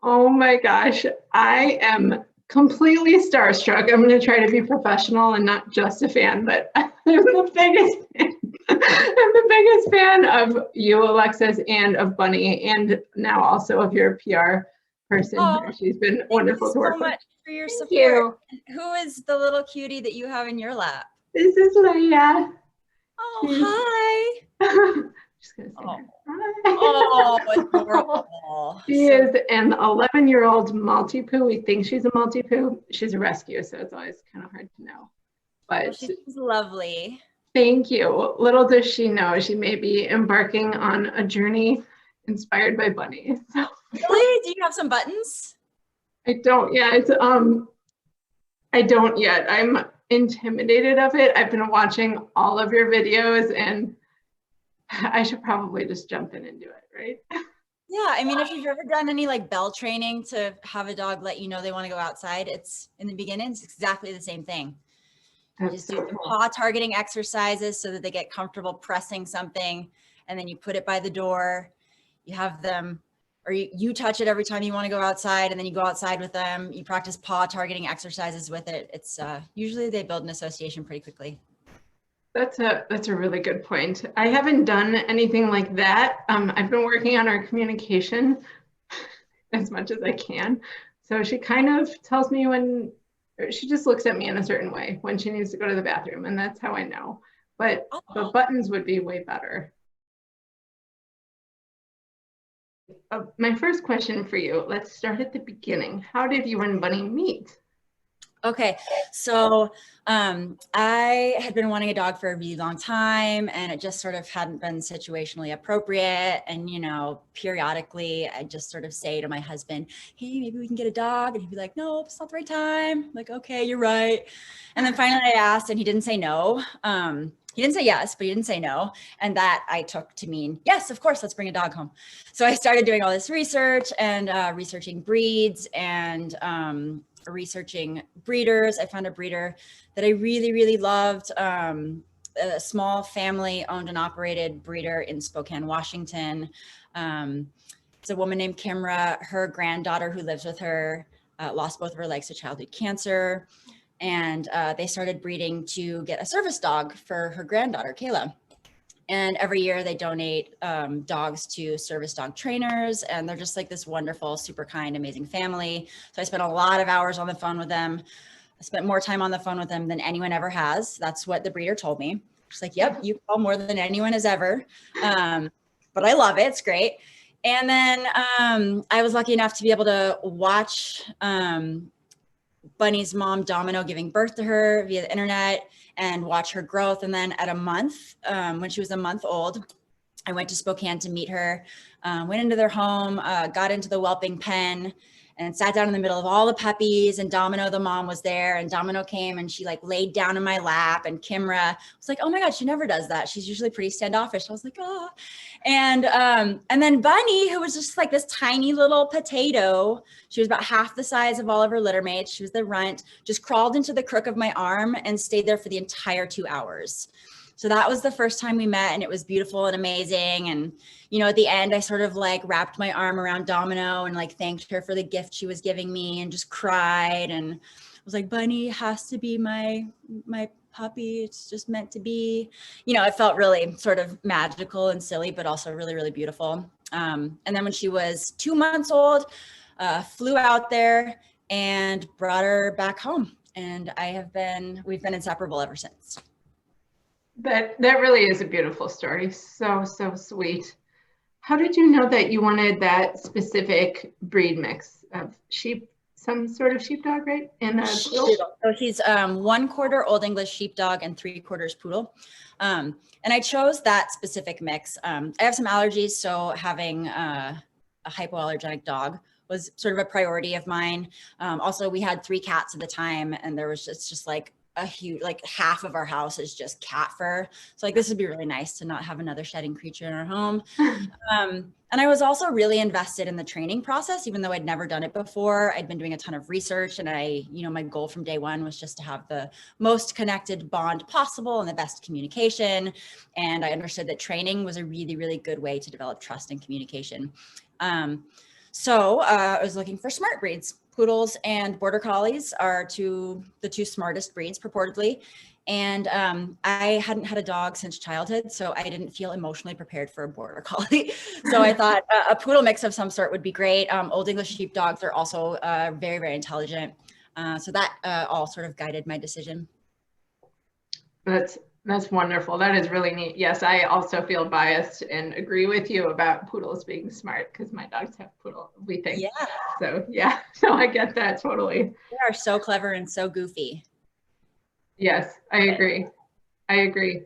Oh my gosh, I am completely starstruck. I'm going to try to be professional and not just a fan, but I'm the biggest fan. I'm the biggest fan of you, Alexis, and of Bunny, and now also of your PR person Oh, here. She's been thank wonderful you to so work with. much for your Thank support. you. Who is the little cutie that you have in your lap? This is Leia. Oh, She's hi. just gonna say Oh, hi. oh, adorable. She So is an 11-year-old Maltipoo. We think she's a Maltipoo. She's a rescue, so it's always kind of hard to know. But she's lovely. thank you. Little does she know, she may be embarking on a journey inspired by Bunny. So Really? Do you have some buttons? I don't yet. I don't yet. I'm intimidated of it. I've been watching all of your videos, and I should probably just jump in and do it, right? Yeah, I mean, if you've ever done any like bell training to have a dog let you know they want to go outside, it's in the beginning, it's exactly the same thing. You That's just so do cool. paw targeting exercises so that they get comfortable pressing something, and then you put it by the door. You have them, or you touch it every time you want to go outside, and then you go outside with them. You practice paw targeting exercises with it. It's usually they build an association pretty quickly. That's a really good point. I haven't done anything like that. I've been working on our communication as much as I can. So she kind of tells me when, or she just looks at me in a certain way when she needs to go to the bathroom, and that's how I know. But buttons would be way better. My first question for you, let's start at the beginning. How did you and Bunny meet? Okay, so I had been wanting a dog for a really long time, and it just sort of hadn't been situationally appropriate. And, you know, periodically I just sort of say to my husband, hey, maybe we can get a dog. And he'd be like, nope, it's not the right time. I'm like, okay, you're right. And then finally I asked, and he didn't say no. He didn't say yes, but he didn't say no. And that I took to mean, yes, of course, let's bring a dog home. So I started doing all this research and researching breeds and researching breeders. I found a breeder that I really, really loved. A small family owned and operated breeder in Spokane, Washington. It's a woman named Kimra. Her granddaughter who lives with her lost both of her legs to childhood cancer. And they started breeding to get a service dog for her granddaughter, Kayla. And every year they donate dogs to service dog trainers, and they're just like this wonderful, super kind, amazing family. So I spent a lot of hours on the phone with them. I spent more time on the phone with them than anyone ever has. That's what the breeder told me. She's like, yep, you call more than anyone has ever. But I love it. It's great. And then I was lucky enough to be able to watch Bunny's mom, Domino, giving birth to her via the internet and watch her growth. And then at a month, when she was a month old, I went to Spokane to meet her, went into their home, got into the whelping pen, and sat down in the middle of all the puppies. And Domino, the mom, was there. And Domino came and she like laid down in my lap. And Kimra was like, oh my God, she never does that. She's usually pretty standoffish. I was like, oh. And then Bunny, who was just like this tiny little potato, she was about half the size of all of her litter mates. She was the runt, just crawled into the crook of my arm and stayed there for the entire 2 hours. So that was the first time we met, and it was beautiful and amazing. And, you know, at the end, I sort of like wrapped my arm around Domino and like thanked her for the gift she was giving me and just cried and was like, Bunny has to be my puppy. It's just meant to be. You know, it felt really sort of magical and silly, but also really, really beautiful. And then when she was 2 months old, flew out there and brought her back home. And we've been inseparable ever since. That really is a beautiful story. So sweet. How did you know that you wanted that specific breed mix of sheep, some sort of sheepdog, right? And a poodle? So he's 1/4 Old English sheepdog and 3/4 poodle. And I chose that specific mix. I have some allergies, so having a hypoallergenic dog was sort of a priority of mine. Also, we had 3 cats at the time, and there was just like a huge, like half of our house is just cat fur. So like, this would be really nice to not have another shedding creature in our home. And I was also really invested in the training process, even though I'd never done it before. I'd been doing a ton of research, and my goal from day one was just to have the most connected bond possible and the best communication. And I understood that training was a really, really good way to develop trust and communication. So I was looking for smart breeds. Poodles and border collies are the two smartest breeds purportedly. And I hadn't had a dog since childhood, so I didn't feel emotionally prepared for a border collie. So I thought a poodle mix of some sort would be great. Old English sheepdogs are also very, very intelligent. So that all sort of guided my decision. That's wonderful. That is really neat. Yes, I also feel biased and agree with you about poodles being smart because my dogs have poodle, we think. Yeah. So yeah, so I get that totally. They are so clever and so goofy. Yes, I agree. I agree.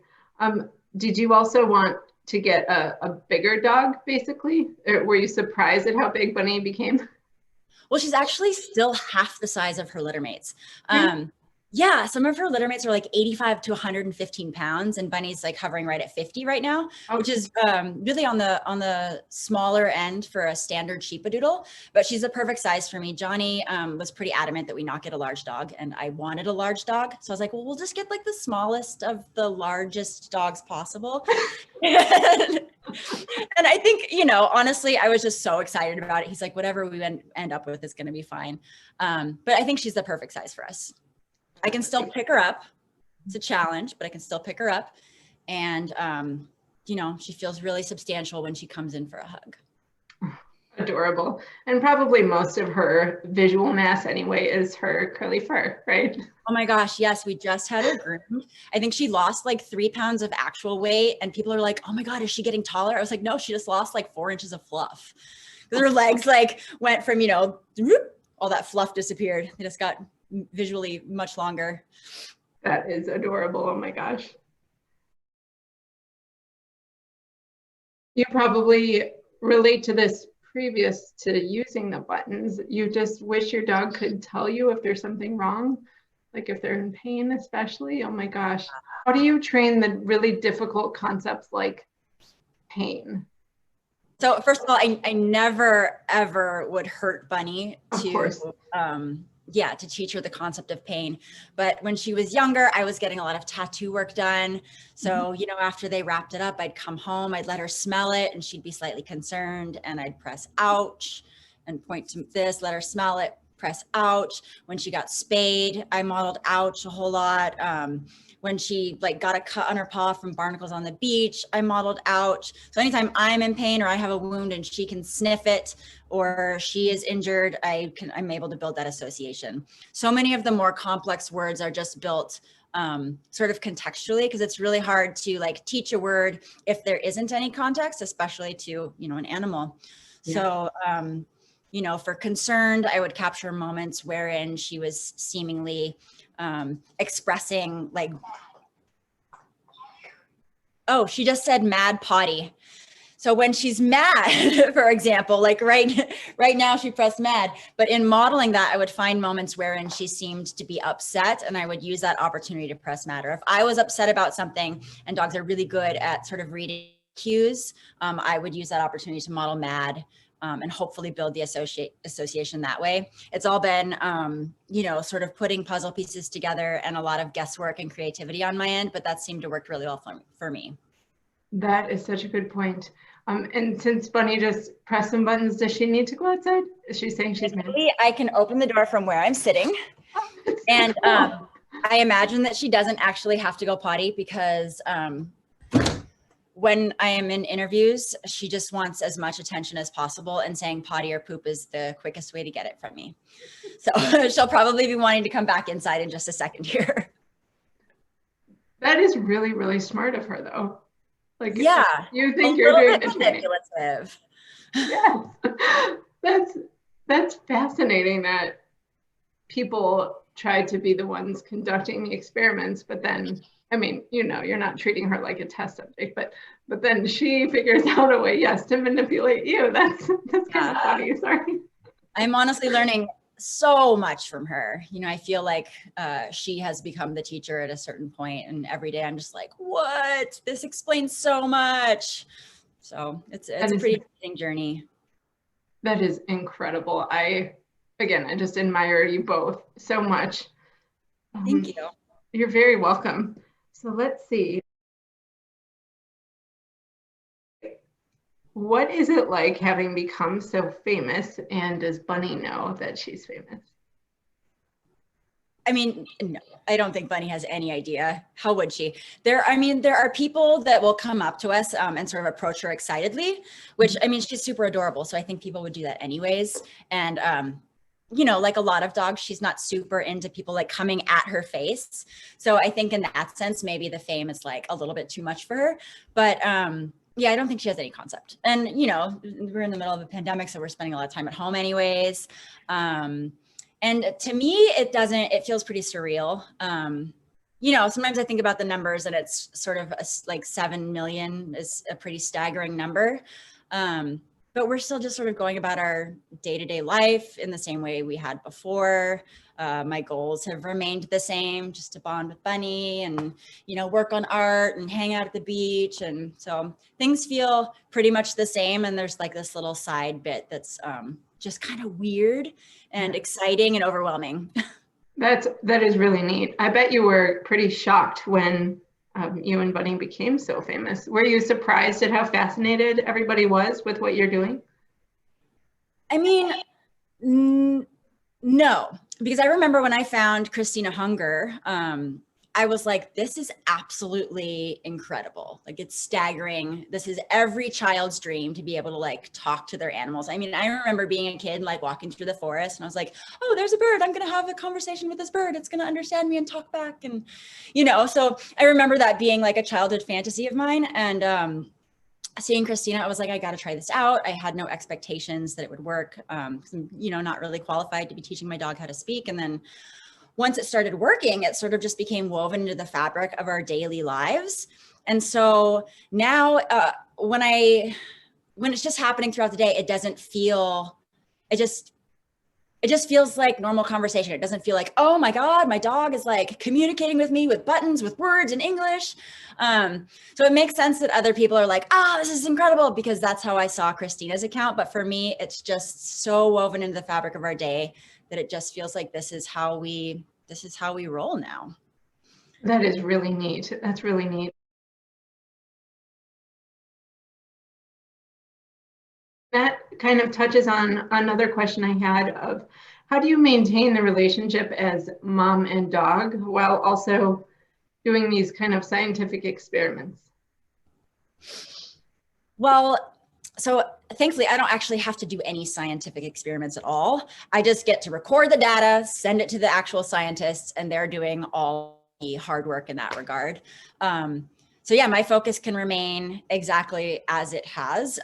Did you also want to get a bigger dog, basically? Or were you surprised at how big Bunny became? Well, she's actually still half the size of her litter mates. Really? Yeah, some of her litter mates are like 85 to 115 pounds, and Bunny's like hovering right at 50 right now, Oh, which is really on the smaller end for a standard Sheepadoodle. But she's a perfect size for me. Johnny was pretty adamant that we not get a large dog, and I wanted a large dog, so I was like, well, we'll just get like the smallest of the largest dogs possible. And I think, you know, honestly, I was just so excited about it. He's like, whatever we end up with is going to be fine. But I think she's the perfect size for us. I can still pick her up. It's a challenge, but I can still pick her up. And, you know, she feels really substantial when she comes in for a hug. adorable. And probably most of her visual mass anyway is her curly fur, right? Oh my gosh, yes, we just had her groomed. I think she lost like 3 pounds of actual weight, and people are like, oh my God, is she getting taller? I was like, no, she just lost like 4 inches of fluff. Her legs like went from, you know, all that fluff disappeared. They just got visually much longer. That is adorable. Oh my gosh. You probably relate to this previous to using the buttons. You just wish your dog could tell you if there's something wrong, like if they're in pain, especially. Oh my gosh. How do you train the really difficult concepts like pain? So first of all, I never ever would hurt Bunny Of course. to teach her the concept of pain. But when she was younger, I was getting a lot of tattoo work done. So, you know, after they wrapped it up, I'd come home, I'd let her smell it, and she'd be slightly concerned, and I'd press ouch and point to this, let her smell it, press ouch. When she got spayed, I modeled ouch a whole lot. When she like got a cut on her paw from barnacles on the beach, I modeled ouch. So anytime I'm in pain or I have a wound and she can sniff it or she is injured, I'm able to build that association. So many of the more complex words are just built sort of contextually, because it's really hard to like teach a word if there isn't any context, especially to, you know, an animal. Yeah. So, you know, for concerned, I would capture moments wherein she was seemingly expressing like, oh, she just said mad potty. So when she's mad, for example, like right now she pressed mad, but in modeling that, I would find moments wherein she seemed to be upset, and I would use that opportunity to press mad. Or if I was upset about something, and dogs are really good at sort of reading cues, I would use that opportunity to model mad. And hopefully build the association that way. It's all been, you know, sort of putting puzzle pieces together and a lot of guesswork and creativity on my end, but that seemed to work really well for me. That is such a good point. And since Bunny just pressed some buttons, does she need to go outside? Is she saying she's mad? I can open the door from where I'm sitting. And I imagine that she doesn't actually have to go potty because when I am in interviews, she just wants as much attention as possible, and saying potty or poop is the quickest way to get it from me. So she'll probably be wanting to come back inside in just a second here. That is really, really smart of her though. Like, yeah, you think you're doing the manipulative. Yes, that's fascinating that people try to be the ones conducting the experiments, but then, I mean, you know, you're not treating her like a test subject, but then she figures out a way, yes, to manipulate you. That's kind of funny. Sorry. I'm honestly learning so much from her. You know, I feel like she has become the teacher at a certain point, and every day I'm just like, what? This explains so much. So it's a pretty interesting journey. That is incredible. I just admire you both so much. Thank you. You're very welcome. So let's see. What is it like having become so famous, and does Bunny know that she's famous? I mean, no, I don't think Bunny has any idea. How would she? I mean, there are people that will come up to us and sort of approach her excitedly, which, I mean, she's super adorable. So I think people would do that anyways. And, you know, like a lot of dogs, she's not super into people like coming at her face. So I think in that sense, maybe the fame is like a little bit too much for her. But yeah, I don't think she has any concept. And, you know, we're in the middle of a pandemic, so we're spending a lot of time at home anyways. And to me, it feels pretty surreal. You know, sometimes I think about the numbers and it's sort of like 7 million is a pretty staggering number. But we're still just sort of going about our day-to-day life in the same way we had before. My goals have remained the same, just to bond with Bunny and, you know, work on art and hang out at the beach. And so things feel pretty much the same. And there's like this little side bit that's just kind of weird and exciting and overwhelming. That is really neat. I bet you were pretty shocked when you and Bunny became so famous. Were you surprised at how fascinated everybody was with what you're doing? I mean, no, because I remember when I found Christina Hunger, I was like, this is absolutely incredible. Like, it's staggering. This is every child's dream to be able to like talk to their animals. I mean, I remember being a kid, like walking through the forest and I was like, oh, there's a bird. I'm going to have a conversation with this bird. It's going to understand me and talk back. And, you know, so I remember that being like a childhood fantasy of mine. And, seeing Christina, I was like, I got to try this out. I had no expectations that it would work. 'Cause I'm, you know, not really qualified to be teaching my dog how to speak. And then once it started working, it sort of just became woven into the fabric of our daily lives. And so now when it's just happening throughout the day, it doesn't feel, it just feels like normal conversation. It doesn't feel like, oh my God, my dog is like communicating with me with buttons, with words in English. So it makes sense that other people are like, ah, this is incredible, because that's how I saw Christina's account. But for me, it's just so woven into the fabric of our day that it just feels like this is how we roll now. That is really neat. That's really neat. That kind of touches on another question I had of how do you maintain the relationship as mom and dog while also doing these kind of scientific experiments? Well, so thankfully, I don't actually have to do any scientific experiments at all. I just get to record the data, send it to the actual scientists, and they're doing all the hard work in that regard. So yeah, my focus can remain exactly as it has.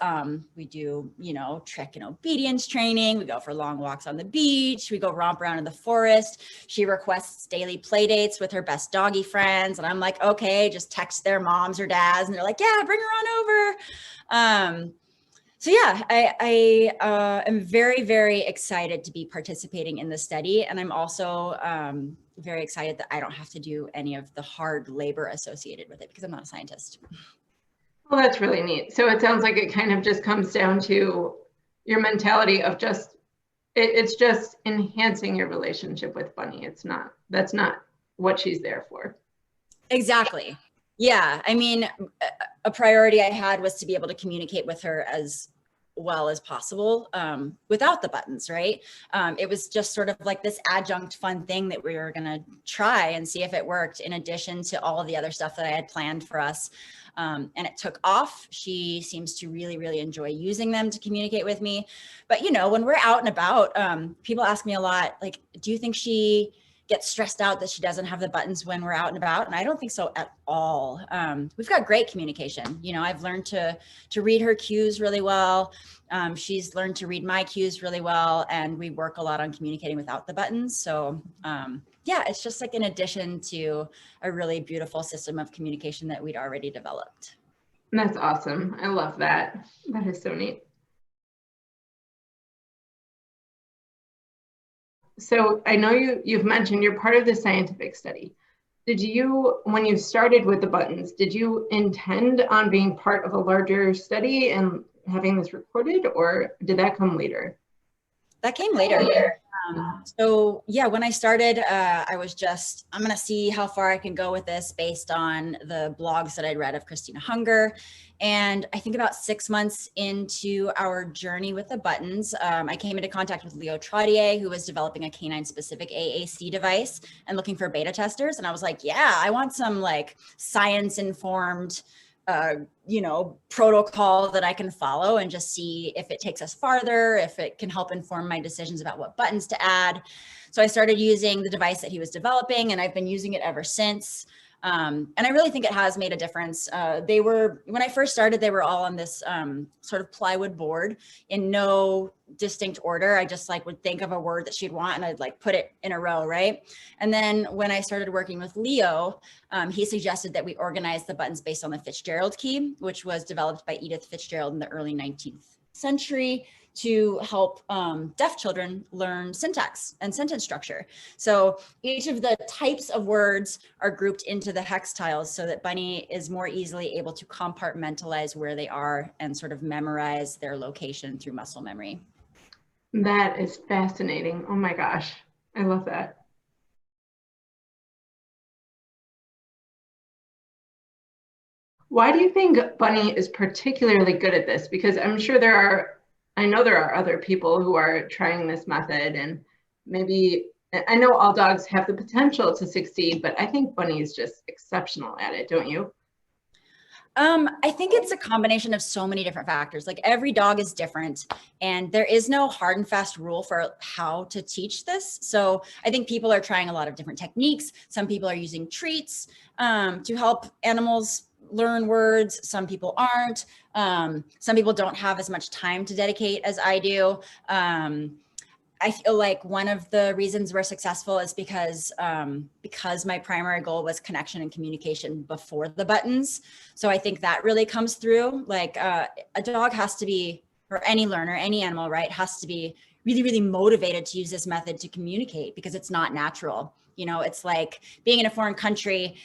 We do, you know, trick and obedience training. We go for long walks on the beach. We go romp around in the forest. She requests daily play dates with her best doggy friends. And I'm like, okay, just text their moms or dads. And they're like, yeah, bring her on over. So yeah, I am very, very excited to be participating in the study. And I'm also very excited that I don't have to do any of the hard labor associated with it because I'm not a scientist. Well, that's really neat. So it sounds like it kind of just comes down to your mentality of just, it's just enhancing your relationship with Bunny. That's not what she's there for. Exactly. Yeah. I mean, a priority I had was to be able to communicate with her as well as possible without the buttons, right? It was just sort of like this adjunct fun thing that we were going to try and see if it worked, in addition to all of the other stuff that I had planned for us. And it took off. She seems to really, really enjoy using them to communicate with me. But, you know, when we're out and about, people ask me a lot, like, do you think she gets stressed out that she doesn't have the buttons when we're out and about? And I don't think so at all. We've got great communication. You know, I've learned to read her cues really well. She's learned to read my cues really well. And we work a lot on communicating without the buttons. So yeah, it's just like an addition to a really beautiful system of communication that we'd already developed. That's awesome. I love that. That is so neat. So I know you've mentioned you're part of the scientific study. Did you, when you started with the buttons, did you intend on being part of a larger study and having this recorded, or did that come later? That came later. So yeah, when I started, I was just, I'm going to see how far I can go with this based on the blogs that I'd read of Christina Hunger. And I think about 6 months into our journey with the buttons, I came into contact with Leo Trottier, who was developing a canine specific AAC device and looking for beta testers. And I was like, yeah, I want some like science informed protocol that I can follow and just see if it takes us farther, if it can help inform my decisions about what buttons to add. So I started using the device that he was developing, and I've been using it ever since. And I really think it has made a difference. When I first started, they were all on this sort of plywood board in no distinct order. I just like would think of a word that she'd want and I'd like put it in a row, right? And then when I started working with Leo, he suggested that we organize the buttons based on the Fitzgerald key, which was developed by Edith Fitzgerald in the early 19th century to help deaf children learn syntax and sentence structure. So each of the types of words are grouped into the hex tiles so that Bunny is more easily able to compartmentalize where they are and sort of memorize their location through muscle memory. That is fascinating. Oh my gosh, I love that. Why do you think Bunny is particularly good at this? Because I'm sure I know there are other people who are trying this method, and maybe, I know all dogs have the potential to succeed, but I think Bunny is just exceptional at it, don't you? I think it's a combination of so many different factors. Like every dog is different and there is no hard and fast rule for how to teach this. So I think people are trying a lot of different techniques. Some people are using treats to help animals learn words. Some people aren't. Some people don't have as much time to dedicate as I do. I feel like one of the reasons we're successful is because my primary goal was connection and communication before the buttons. So I think that really comes through. Like a dog has to be, or any learner, any animal, right, has to be really, really motivated to use this method to communicate because it's not natural. You know, it's like being in a foreign country,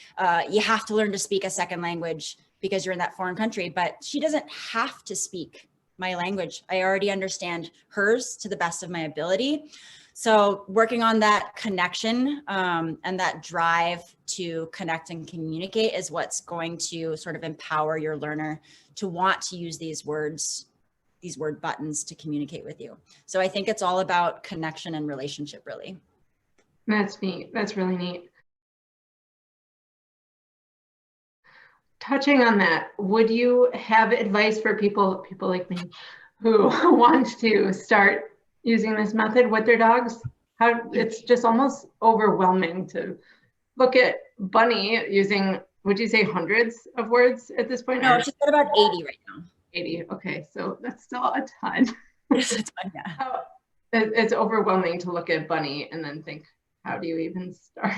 you have to learn to speak a second language because you're in that foreign country, but she doesn't have to speak my language. I already understand hers to the best of my ability. So working on that connection and that drive to connect and communicate is what's going to sort of empower your learner to want to use these word buttons to communicate with you. So I think it's all about connection and relationship, really. That's neat. That's really neat. Touching on that, would you have advice for people like me who want to start using this method with their dogs? How it's just almost overwhelming to look at Bunny using, would you say hundreds of words at this point? No, she's got about 80 right now. 80. Okay, so that's still a ton. Yes, a ton, yeah. It's overwhelming to look at Bunny and then think, how do you even start?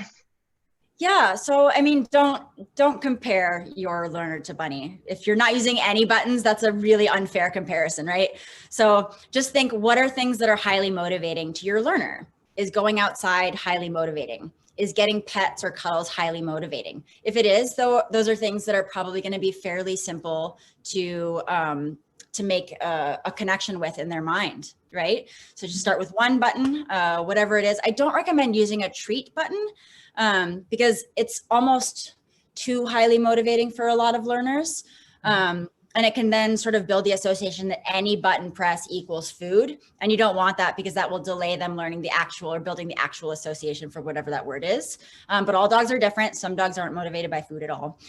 Yeah, so I mean, don't compare your learner to Bunny. If you're not using any buttons, that's a really unfair comparison, right? So just think, what are things that are highly motivating to your learner? Is going outside highly motivating? Is getting pets or cuddles highly motivating? If it is, though, those are things that are probably going to be fairly simple to make a connection with in their mind, right? So just start with one button, whatever it is. I don't recommend using a treat button because it's almost too highly motivating for a lot of learners. And it can then sort of build the association that any button press equals food. And you don't want that because that will delay them learning the actual or building the actual association for whatever that word is. But all dogs are different. Some dogs aren't motivated by food at all.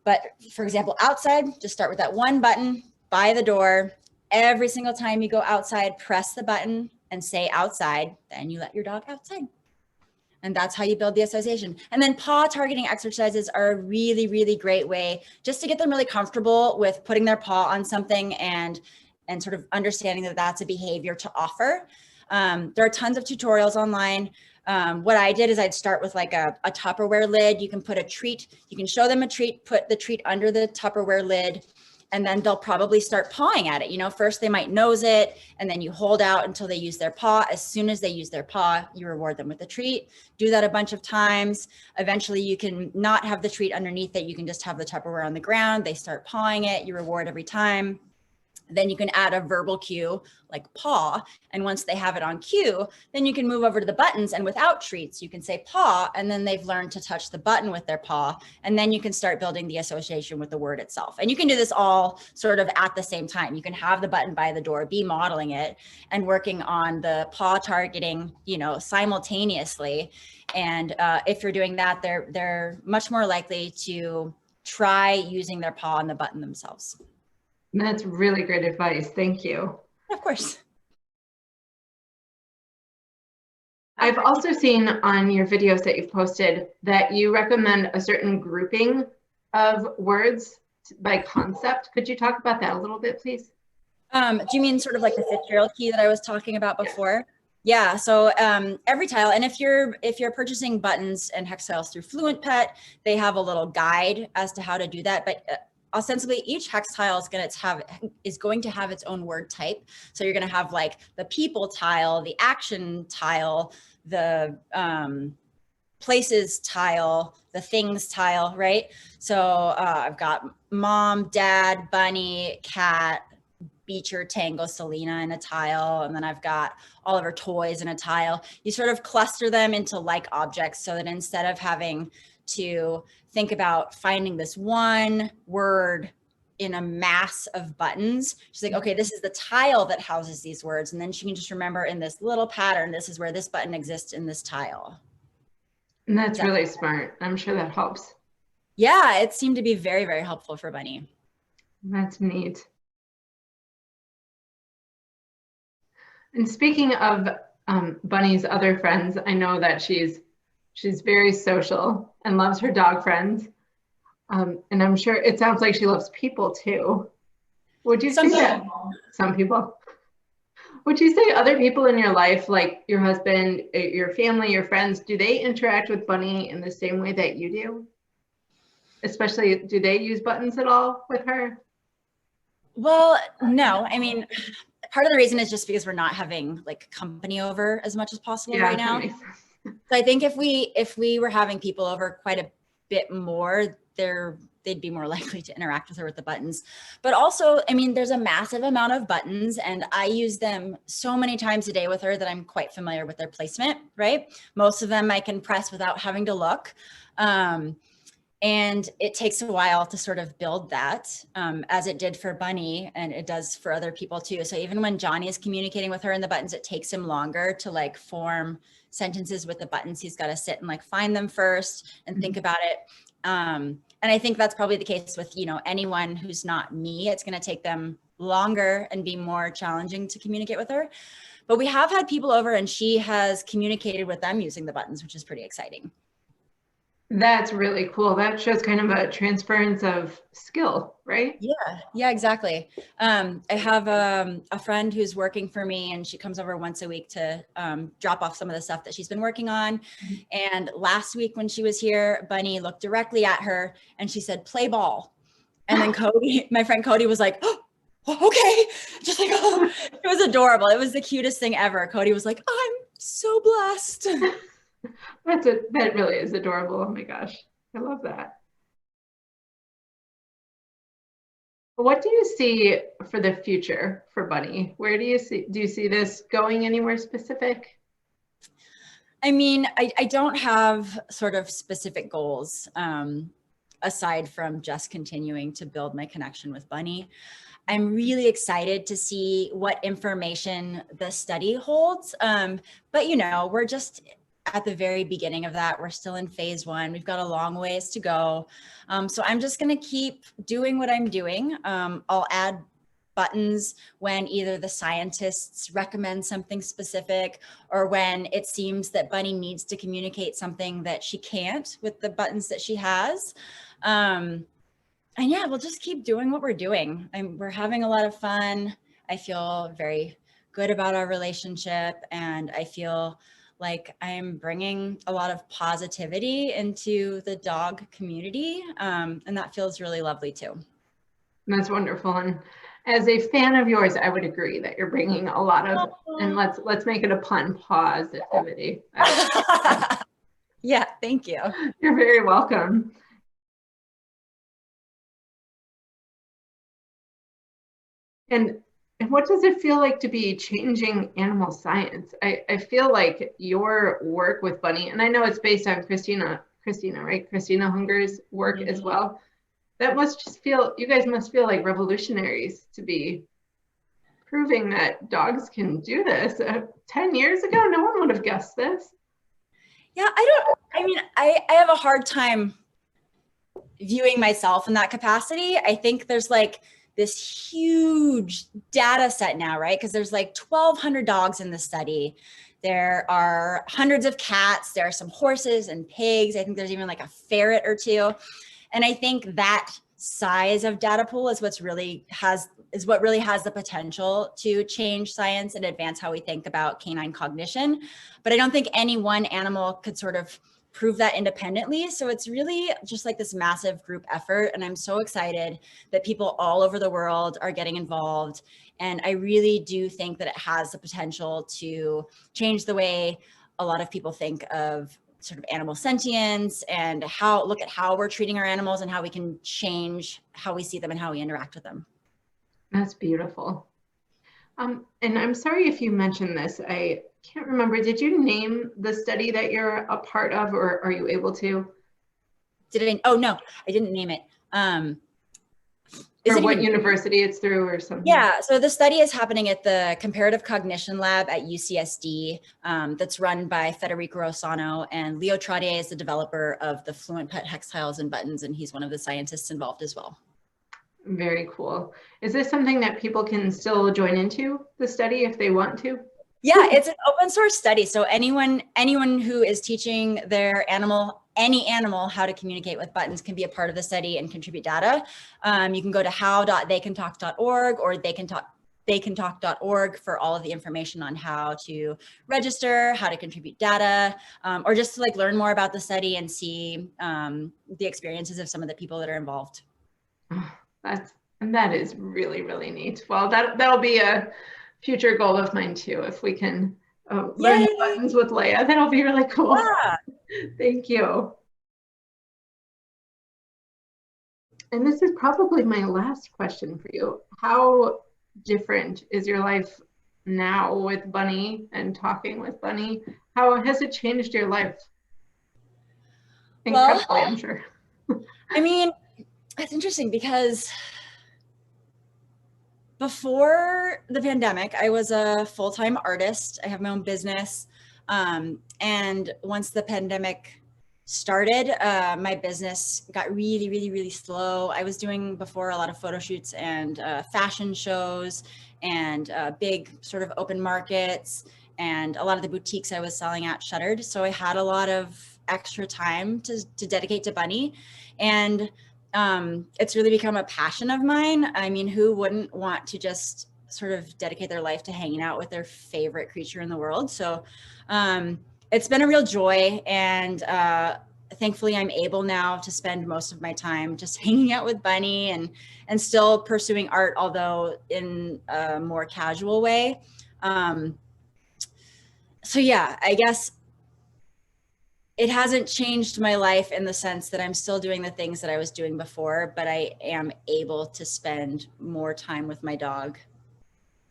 But for example, outside, just start with that one button by the door. Every single time you go outside, press the button and say outside, then you let your dog outside. And that's how you build the association. And then paw targeting exercises are a really, really great way just to get them really comfortable with putting their paw on something and sort of understanding that that's a behavior to offer. There are tons of tutorials online. What I did is I'd start with like a Tupperware lid. You can put a treat, you can show them a treat, put the treat under the Tupperware lid, and then they'll probably start pawing at it. You know, first they might nose it, and then you hold out until they use their paw. As soon as they use their paw, you reward them with the treat. Do that a bunch of times. Eventually you can not have the treat underneath it. You can just have the Tupperware on the ground. They start pawing it, you reward every time. Then you can add a verbal cue like paw. And once they have it on cue, then you can move over to the buttons, and without treats, you can say paw, and then they've learned to touch the button with their paw. And then you can start building the association with the word itself. And you can do this all sort of at the same time. You can have the button by the door, be modeling it and working on the paw targeting, you know, simultaneously. And if you're doing that, they're much more likely to try using their paw on the button themselves. That's really great advice. Thank you. Of course. I've also seen on your videos that you've posted that you recommend a certain grouping of words by concept. Could you talk about that a little bit, please? Do you mean sort of like the Fitzgerald key that I was talking about before? Yeah. So every tile, and if you're purchasing buttons and hex tiles through Fluent Pet, they have a little guide as to how to do that. But ostensibly, each hex tile is going to have its own word type. So you're going to have like the people tile, the action tile, the places tile, the things tile, right? So I've got mom, dad, bunny, cat, Beecher, Tango, Selena in a tile, and then I've got all of her toys in a tile. You sort of cluster them into like objects so that instead of having to think about finding this one word in a mass of buttons, she's like, okay, this is the tile that houses these words. And then she can just remember in this little pattern, this is where this button exists in this tile. And that's really smart. I'm sure that helps. Yeah, it seemed to be very, very helpful for Bunny. That's neat. And speaking of Bunny's other friends, I know that she's very social and loves her dog friends. And I'm sure it sounds like she loves people too. Would you say that some people? Would you say other people in your life, like your husband, your family, your friends, do they interact with Bunny in the same way that you do? Especially, do they use buttons at all with her? Well, no. I mean, part of the reason is just because we're not having like company over as much as possible right now. So I think if we were having people over quite a bit more, they'd be more likely to interact with her with the buttons. But also, I mean, there's a massive amount of buttons and I use them so many times a day with her that I'm quite familiar with their placement, right? Most of them I can press without having to look. And it takes a while to sort of build that, as it did for Bunny, and it does for other people too. So even when Johnny is communicating with her in the buttons, it takes him longer to like form sentences with the buttons. He's got to sit and like find them first and think about it. And I think that's probably the case with, you know, anyone who's not me. It's going to take them longer and be more challenging to communicate with her. But we have had people over and she has communicated with them using the buttons, which is pretty exciting. That's really cool. That shows kind of a transference of skill, right? Yeah, exactly. I have a friend who's working for me and she comes over once a week to drop off some of the stuff that she's been working on. And last week when she was here, Bunny looked directly at her and she said, "Play ball." And then Cody, my friend Cody was like, "Oh, okay." Just like, oh, it was adorable. It was the cutest thing ever. Cody was like, "I'm so blessed." That really is adorable. Oh my gosh, I love that. What do you see for the future for Bunny? Where do you see this going anywhere specific? I mean, I don't have sort of specific goals aside from just continuing to build my connection with Bunny. I'm really excited to see what information the study holds. But, you know, we're just at the very beginning of that. We're still in phase 1. We've got a long ways to go. So I'm just going to keep doing what I'm doing. I'll add buttons when either the scientists recommend something specific or when it seems that Bunny needs to communicate something that she can't with the buttons that she has. And yeah, we'll just keep doing what we're doing. We're having a lot of fun. I feel very good about our relationship and I feel like I'm bringing a lot of positivity into the dog community. And that feels really lovely too. That's wonderful. And as a fan of yours, I would agree that you're bringing a lot of, and let's make it a pun, positivity. Yeah, thank you. You're very welcome. And what does it feel like to be changing animal science? I feel like your work with Bunny, and I know it's based on Christina, right? Christina Hunger's work as well. That must just feel, you guys must feel like revolutionaries to be proving that dogs can do this. 10 years ago, no one would have guessed this. Yeah, I have a hard time viewing myself in that capacity. I think there's like this huge data set now, right? Because there's like 1,200 dogs in the study. There are hundreds of cats. There are some horses and pigs. I think there's even like a ferret or two. And I think that size of data pool is what really has the potential to change science and advance how we think about canine cognition. But I don't think any one animal could sort of prove that independently. So it's really just like this massive group effort. And I'm so excited that people all over the world are getting involved. And I really do think that it has the potential to change the way a lot of people think of sort of animal sentience and look at how we're treating our animals and how we can change how we see them and how we interact with them. That's beautiful. And I'm sorry if you mentioned this. I can't remember. Did you name the study that you're a part of, or are you able to? Oh, no, I didn't name it. Or what university it's through or something? Yeah, so the study is happening at the Comparative Cognition Lab at UCSD that's run by Federico Rossano, and Leo Trottier is the developer of the Fluent Pet Hex Tiles and Buttons, and he's one of the scientists involved as well. Very cool. Is this something that people can still join into the study if they want to? Yeah, it's an open source study. So anyone who is teaching their any animal how to communicate with buttons can be a part of the study and contribute data. You can go to how.theycantalk.org or theycantalk.org for all of the information on how to register, how to contribute data, or just to like learn more about the study and see the experiences of some of the people that are involved. That is really, really neat. Well, that'll be a future goal of mine too. If we can learn the buttons with Leia, that'll be really cool. Yeah. Thank you. And this is probably my last question for you. How different is your life now with Bunny and talking with Bunny? How has it changed your life? Incredibly, well, I'm sure. I mean, it's interesting because before the pandemic, I was a full-time artist. I have my own business. And once the pandemic started, my business got really, really, really slow. I was doing before a lot of photo shoots and fashion shows and big sort of open markets, and a lot of the boutiques I was selling at shuttered. So I had a lot of extra time to dedicate to Bunny. And it's really become a passion of mine. I mean, who wouldn't want to just sort of dedicate their life to hanging out with their favorite creature in the world? So it's been a real joy, and thankfully I'm able now to spend most of my time just hanging out with Bunny and still pursuing art, although in a more casual way. So yeah, I guess it hasn't changed my life in the sense that I'm still doing the things that I was doing before, but I am able to spend more time with my dog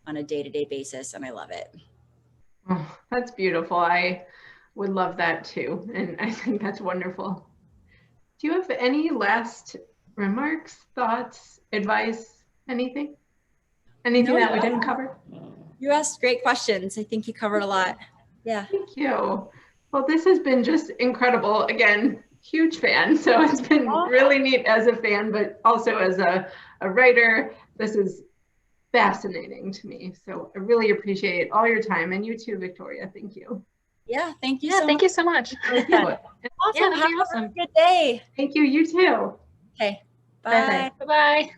on a day-to-day basis, and I love it. Oh, that's beautiful. I would love that too, and I think that's wonderful. Do you have any last remarks, thoughts, advice, anything? Anything that we didn't cover? You asked great questions. I think you covered a lot. Yeah. Thank you. Well, this has been just incredible. Again, huge fan. So it's been really neat as a fan, but also as a writer. This is fascinating to me. So I really appreciate all your time, and you too, Victoria. Thank you. Yeah, thank you. Yeah, thank you so much. Awesome. Yeah, have a good day. Thank you. You too. Okay. Bye. Bye-bye.